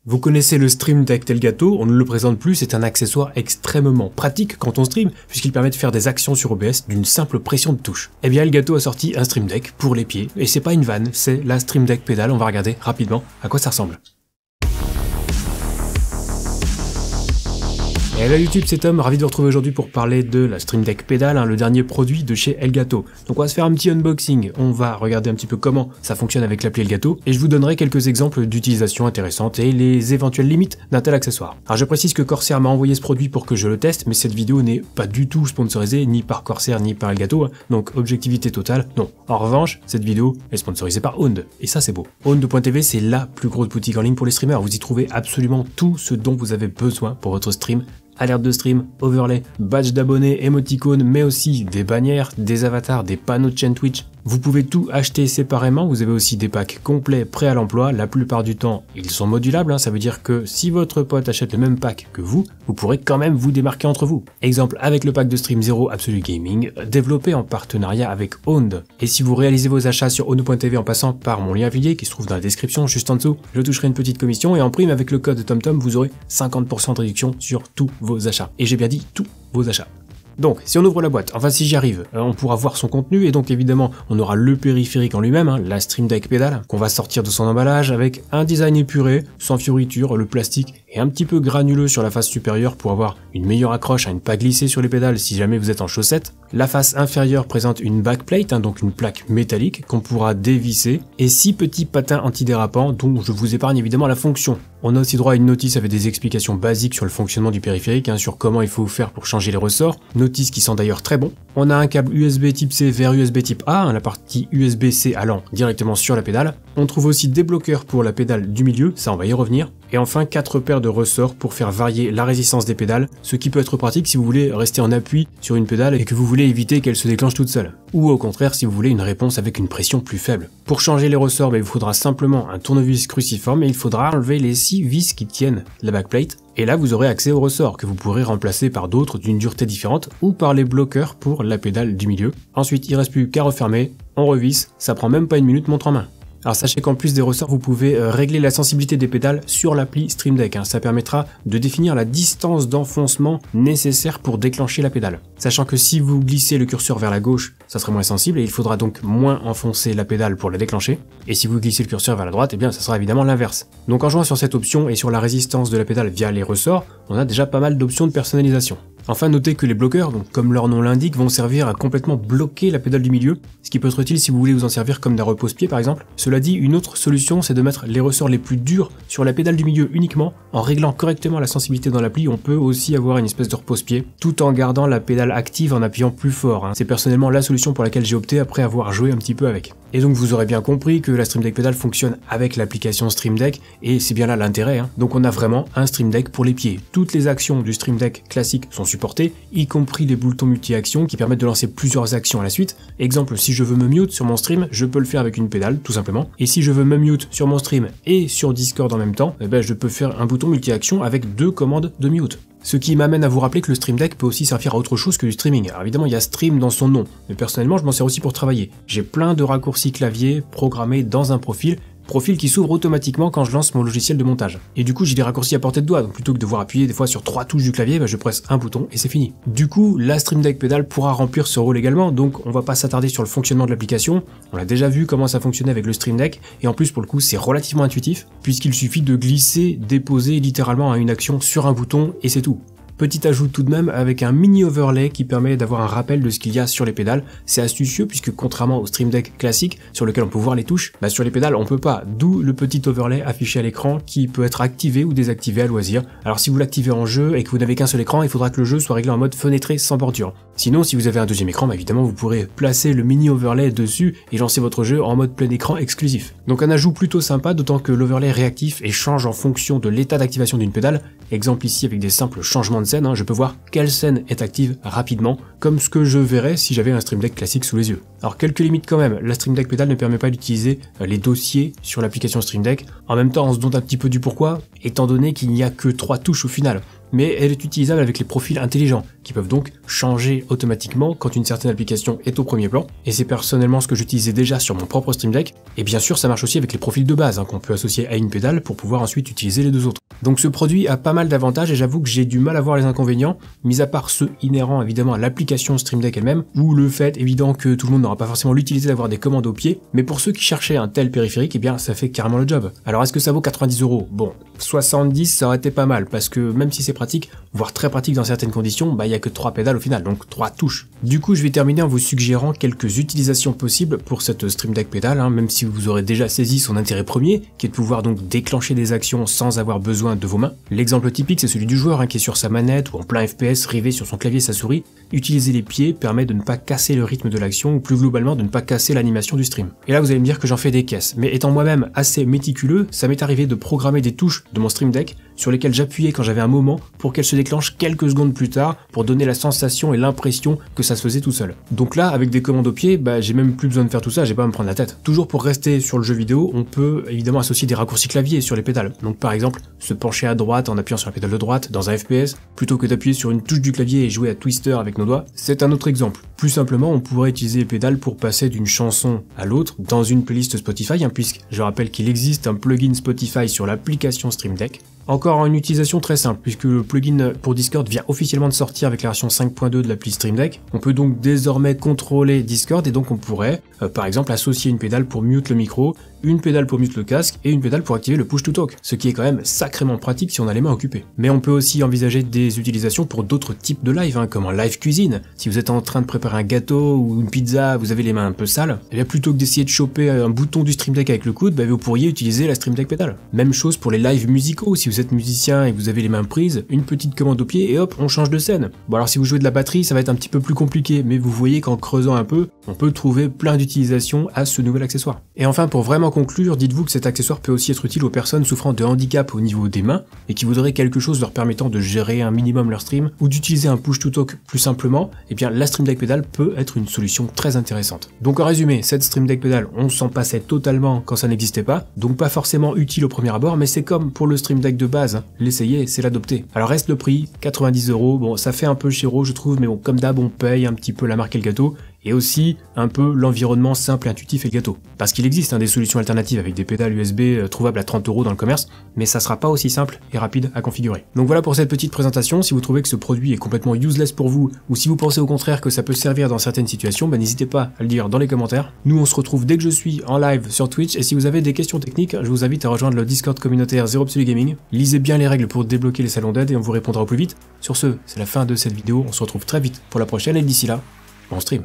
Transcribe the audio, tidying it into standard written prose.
Vous connaissez le Stream Deck Elgato, on ne le présente plus, c'est un accessoire extrêmement pratique quand on stream, puisqu'il permet de faire des actions sur OBS d'une simple pression de touche. Eh bien Elgato a sorti un Stream Deck pour les pieds, et c'est pas une vanne, c'est la Stream Deck Pedal, on va regarder rapidement à quoi ça ressemble. Et là YouTube, c'est Tom, ravi de vous retrouver aujourd'hui pour parler de la Stream Deck Pedal, le dernier produit de chez Elgato. Donc on va se faire un petit unboxing, on va regarder un petit peu comment ça fonctionne avec l'appli Elgato, et je vous donnerai quelques exemples d'utilisation intéressantes et les éventuelles limites d'un tel accessoire. Alors je précise que Corsair m'a envoyé ce produit pour que je le teste, mais cette vidéo n'est pas du tout sponsorisée ni par Corsair ni par Elgato, donc objectivité totale, non. En revanche, cette vidéo est sponsorisée par Owned, et ça c'est beau. Owned.tv, c'est la plus grosse boutique en ligne pour les streamers, vous y trouvez absolument tout ce dont vous avez besoin pour votre stream. Alerte de stream, overlay, badge d'abonnés, émoticônes, mais aussi des bannières, des avatars, des panneaux de chaîne Twitch. Vous pouvez tout acheter séparément, vous avez aussi des packs complets prêts à l'emploi, la plupart du temps ils sont modulables, ça veut dire que si votre pote achète le même pack que vous pourrez quand même vous démarquer entre vous. Exemple avec le pack de Stream Zero Absolute Gaming, développé en partenariat avec Owned. Et si vous réalisez vos achats sur Owned.tv en passant par mon lien affilié qui se trouve dans la description juste en dessous, je toucherai une petite commission et en prime avec le code TomTom vous aurez 50% de réduction sur tous vos achats. Et j'ai bien dit tous vos achats. Donc, si on ouvre la boîte, enfin si j'y arrive, on pourra voir son contenu et donc évidemment on aura le périphérique en lui-même, la Stream Deck Pedal, qu'on va sortir de son emballage avec un design épuré, sans fioritures, le plastique est un petit peu granuleux sur la face supérieure pour avoir une meilleure accroche à ne pas glisser sur les pédales si jamais vous êtes en chaussettes. La face inférieure présente une backplate, donc une plaque métallique qu'on pourra dévisser, et 6 petits patins antidérapants dont je vous épargne évidemment la fonction. On a aussi droit à une notice avec des explications basiques sur le fonctionnement du périphérique, sur comment il faut faire pour changer les ressorts, notice qui sent d'ailleurs très bon. On a un câble USB type C vers USB type A, la partie USB-C allant directement sur la pédale. On trouve aussi des bloqueurs pour la pédale du milieu, ça on va y revenir. Et enfin 4 paires de ressorts pour faire varier la résistance des pédales, ce qui peut être pratique si vous voulez rester en appui sur une pédale et que vous voulez éviter qu'elle se déclenche toute seule. Ou au contraire si vous voulez une réponse avec une pression plus faible. Pour changer les ressorts, il vous faudra simplement un tournevis cruciforme et il faudra enlever les 6 vis qui tiennent la backplate. Et là vous aurez accès aux ressorts que vous pourrez remplacer par d'autres d'une dureté différente ou par les bloqueurs pour la pédale du milieu. Ensuite il reste plus qu'à refermer, on revisse, ça prend même pas une minute montre en main. Alors sachez qu'en plus des ressorts, vous pouvez régler la sensibilité des pédales sur l'appli Stream Deck. Ça permettra de définir la distance d'enfoncement nécessaire pour déclencher la pédale. Sachant que si vous glissez le curseur vers la gauche, ça sera moins sensible et il faudra donc moins enfoncer la pédale pour la déclencher. Et si vous glissez le curseur vers la droite, ça sera évidemment l'inverse. Donc en jouant sur cette option et sur la résistance de la pédale via les ressorts, on a déjà pas mal d'options de personnalisation. Enfin, notez que les bloqueurs, comme leur nom l'indique, vont servir à complètement bloquer la pédale du milieu, ce qui peut être utile si vous voulez vous en servir comme d'un repose-pied par exemple. Cela dit, une autre solution, c'est de mettre les ressorts les plus durs sur la pédale du milieu uniquement. En réglant correctement la sensibilité dans l'appli, on peut aussi avoir une espèce de repose-pied, tout en gardant la pédale active en appuyant plus fort. C'est personnellement la solution pour laquelle j'ai opté après avoir joué un petit peu avec. Et donc vous aurez bien compris que la Stream Deck Pedal fonctionne avec l'application Stream Deck, et c'est bien là l'intérêt. Donc on a vraiment un Stream Deck pour les pieds. Toutes les actions du Stream Deck classique sont supportées, y compris les boutons multi-actions qui permettent de lancer plusieurs actions à la suite. Exemple, si je veux me mute sur mon stream, je peux le faire avec une pédale, tout simplement. Et si je veux me mute sur mon stream et sur Discord en même temps, je peux faire un bouton multi-action avec 2 commandes de mute. Ce qui m'amène à vous rappeler que le Stream Deck peut aussi servir à autre chose que du streaming. Alors évidemment, il y a stream dans son nom, mais personnellement, je m'en sers aussi pour travailler. J'ai plein de raccourcis clavier programmés dans un profil qui s'ouvre automatiquement quand je lance mon logiciel de montage. Et du coup, j'ai des raccourcis à portée de doigt, donc plutôt que de devoir appuyer des fois sur 3 touches du clavier, je presse un bouton et c'est fini. Du coup, la Stream Deck Pedal pourra remplir ce rôle également, donc on va pas s'attarder sur le fonctionnement de l'application, on a déjà vu comment ça fonctionnait avec le Stream Deck, et en plus pour le coup c'est relativement intuitif, puisqu'il suffit de glisser, déposer littéralement à une action sur un bouton et c'est tout. Petit ajout tout de même avec un mini overlay qui permet d'avoir un rappel de ce qu'il y a sur les pédales. C'est astucieux puisque contrairement au Stream Deck classique sur lequel on peut voir les touches, sur les pédales on peut pas, d'où le petit overlay affiché à l'écran qui peut être activé ou désactivé à loisir. Alors si vous l'activez en jeu et que vous n'avez qu'un seul écran, il faudra que le jeu soit réglé en mode fenêtré sans bordure. Sinon si vous avez un deuxième écran, évidemment vous pourrez placer le mini overlay dessus et lancer votre jeu en mode plein écran exclusif. Donc un ajout plutôt sympa, d'autant que l'overlay est réactif et change en fonction de l'état d'activation d'une pédale. Exemple ici avec des simples changements de scène, je peux voir quelle scène est active rapidement, comme ce que je verrais si j'avais un Stream Deck classique sous les yeux. Alors quelques limites quand même, la Stream Deck Pedal ne permet pas d'utiliser les dossiers sur l'application Stream Deck. En même temps on se demande un petit peu du pourquoi, étant donné qu'il n'y a que 3 touches au final. mais elle est utilisable avec les profils intelligents, qui peuvent donc changer automatiquement quand une certaine application est au premier plan, et c'est personnellement ce que j'utilisais déjà sur mon propre Stream Deck, et bien sûr ça marche aussi avec les profils de base, qu'on peut associer à une pédale pour pouvoir ensuite utiliser les deux autres. Donc ce produit a pas mal d'avantages et j'avoue que j'ai du mal à voir les inconvénients, mis à part ceux inhérents évidemment à l'application Stream Deck elle-même, ou le fait évident que tout le monde n'aura pas forcément l'utilité d'avoir des commandes au pied, mais pour ceux qui cherchaient un tel périphérique, eh bien ça fait carrément le job. Alors est-ce que ça vaut 90 €? Bon, 70 ça aurait été pas mal, parce que même si c'est pratique, voire très pratique dans certaines conditions, il y a que 3 pédales au final, donc 3 touches. Du coup je vais terminer en vous suggérant quelques utilisations possibles pour cette Stream Deck pédale, même si vous aurez déjà saisi son intérêt premier, qui est de pouvoir donc déclencher des actions sans avoir besoin de vos mains. L'exemple typique c'est celui du joueur qui est sur sa manette ou en plein FPS rivé sur son clavier et sa souris. Utiliser les pieds permet de ne pas casser le rythme de l'action ou plus globalement de ne pas casser l'animation du stream. Et là vous allez me dire que j'en fais des caisses, mais étant moi-même assez méticuleux, ça m'est arrivé de programmer des touches de mon Stream Deck sur lesquelles j'appuyais quand j'avais un moment pour qu'elles se déclenchent quelques secondes plus tard pour donner la sensation et l'impression que ça se faisait tout seul. Donc là avec des commandes au pied, j'ai même plus besoin de faire tout ça, j'ai pas à me prendre la tête. Toujours pour rester sur le jeu vidéo, on peut évidemment associer des raccourcis clavier sur les pédales. Donc par exemple, se pencher à droite en appuyant sur la pédale de droite dans un FPS, plutôt que d'appuyer sur une touche du clavier et jouer à Twister avec nos doigts, c'est un autre exemple. Plus simplement, on pourrait utiliser les pédales pour passer d'une chanson à l'autre dans une playlist Spotify, puisque je rappelle qu'il existe un plugin Spotify sur l'application Stream Deck. Encore une utilisation très simple, puisque le plugin pour Discord vient officiellement de sortir avec la version 5.2 de l'appli Stream Deck. On peut donc désormais contrôler Discord et donc on pourrait, par exemple, associer une pédale pour mute le micro, une pédale pour mute le casque et une pédale pour activer le push to talk, ce qui est quand même sacrément pratique si on a les mains occupées. Mais on peut aussi envisager des utilisations pour d'autres types de live, comme un live cuisine. Si vous êtes en train de préparer un gâteau ou une pizza, vous avez les mains un peu sales, et bien plutôt que d'essayer de choper un bouton du Stream Deck avec le coude, vous pourriez utiliser la Stream Deck pédale. Même chose pour les lives musicaux, si vous êtes musicien et que vous avez les mains prises, une petite commande au pied et hop, on change de scène. Bon alors si vous jouez de la batterie, ça va être un petit peu plus compliqué, mais vous voyez qu'en creusant un peu, on peut trouver plein d'utilisations à ce nouvel accessoire. Et enfin, pour vraiment conclure, dites-vous que cet accessoire peut aussi être utile aux personnes souffrant de handicap au niveau des mains et qui voudraient quelque chose leur permettant de gérer un minimum leur stream ou d'utiliser un push to talk plus simplement, et bien la Stream Deck pédale peut être une solution très intéressante. Donc en résumé, cette Stream Deck pédale, on s'en passait totalement quand ça n'existait pas, donc pas forcément utile au premier abord, mais c'est comme pour le Stream Deck de base, l'essayer, c'est l'adopter. Alors reste le prix, 90 €, bon ça fait un peu chéro je trouve, mais bon comme d'hab on paye un petit peu la marque et le gâteau, et aussi un peu l'environnement simple et intuitif et le gâteau. Parce qu'il existe des solutions alternatives avec des pédales USB trouvables à 30 € dans le commerce, mais ça sera pas aussi simple et rapide à configurer. Donc voilà pour cette petite présentation. Si vous trouvez que ce produit est complètement useless pour vous, ou si vous pensez au contraire que ça peut servir dans certaines situations, n'hésitez pas à le dire dans les commentaires. Nous on se retrouve dès que je suis en live sur Twitch, et si vous avez des questions techniques, je vous invite à rejoindre le Discord communautaire Zero Absolute Gaming. Lisez bien les règles pour débloquer les salons d'aide et on vous répondra au plus vite. Sur ce, c'est la fin de cette vidéo, on se retrouve très vite pour la prochaine et d'ici là, bon stream.